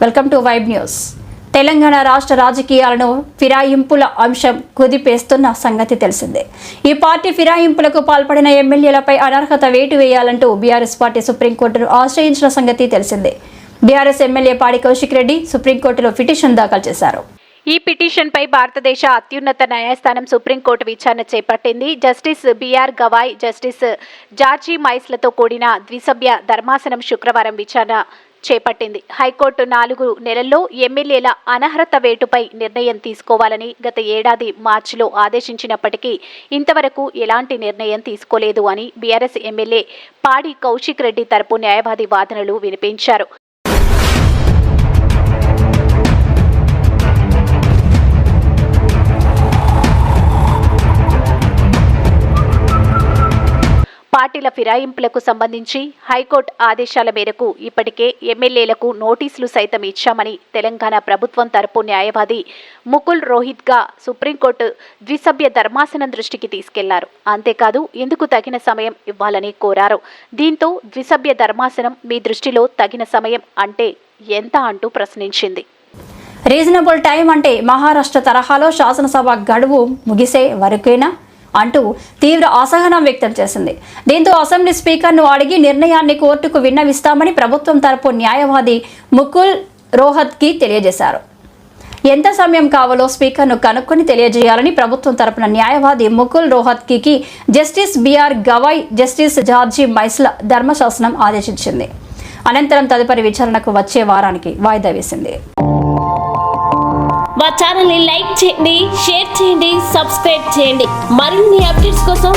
Welcome to vibe news. Telangana రాష్ట్ర రాజకీయాలను ఫిరాయింపుల అంశం కుదిపేస్తున్న సంగతి తెలిసిందే. ఈ పార్టీ ఫిరాయింపులకు పాల్పడిన ఎమ్మెల్యేలపై అనర్హత వేటు వేయాలంటూ బీఆర్ఎస్ పార్టీ సుప్రీంకోర్టును ఆశ్రయించిన సంగతి తెలిసిందే. బీఆర్ఎస్ ఎమ్మెల్యే పాడి కౌశిక్ రెడ్డి సుప్రీంకోర్టులో పిటిషన్ దాఖలు చేశారు. ఈ పిటిషన్పై భారతదేశ అత్యున్నత న్యాయస్థానం సుప్రీంకోర్టు విచారణ చేపట్టింది. Justice BR Gavai, justice George మైస్లతో కూడిన ద్విసభ్య ధర్మాసనం శుక్రవారం విచారణ చేపట్టింది. హైకోర్టు 4 నెలల్లో ఎమ్మెల్యేల అనర్హత వేటుపై నిర్ణయం తీసుకోవాలని గత ఏడాది మార్చిలో ఆదేశించినప్పటికీ ఇంతవరకు ఎలాంటి నిర్ణయం తీసుకోలేదు అని బీఆర్ఎస్ ఎమ్మెల్యే పాడి కౌశిక్ రెడ్డి తరపు న్యాయవాది వాదనలు వినిపించారు. పార్టీల ఫిరాయింపులకు సంబంధించి హైకోర్టు ఆదేశాల మేరకు ఇప్పటికే ఎమ్మెల్యేలకు నోటీసులు సైతం ఇచ్చామని తెలంగాణ ప్రభుత్వం తరపు న్యాయవాది ముకుల్ రోహిత్గా సుప్రీంకోర్టు ద్విసభ్య ధర్మాసనం దృష్టికి తీసుకెళ్లారు. అంతేకాదు ఇందుకు తగిన సమయం ఇవ్వాలని కోరారు. దీంతో ద్విసభ్య ధర్మాసనం మీ దృష్టిలో తగిన సమయం అంటే ఎంత అంటూ ప్రశ్నించింది. రీజనబుల్ టైం అంటే మహారాష్ట్ర తరహాలో శాసనసభ గడువు ముగిసే వరకేనా అంటూ తీవ్ర అసహనం వ్యక్తం చేసింది. దీంతో అసెంబ్లీ స్పీకర్ను అడిగి నిర్ణయాన్ని కోర్టుకు విన్నవిస్తామని ప్రభుత్వం తరపు న్యాయవాది ముకుల్ రోహత్కి తెలియజేశారు. ఎంత సమయం కావాలో స్పీకర్ను కనుక్కొని తెలియజేయాలని ప్రభుత్వం తరపున న్యాయవాది Mukul Rohatgi justice BR Gavai, justice George Masih ధర్మశాసనం ఆదేశించింది. అనంతరం తదుపరి విచారణకు వచ్చే వారానికి వాయిదా వేసింది. మా ఛానల్ని లైక్ చేయండి, షేర్ చేయండి, సబ్స్క్రైబ్ చేయండి. మరిన్ని అప్డేట్స్ కోసం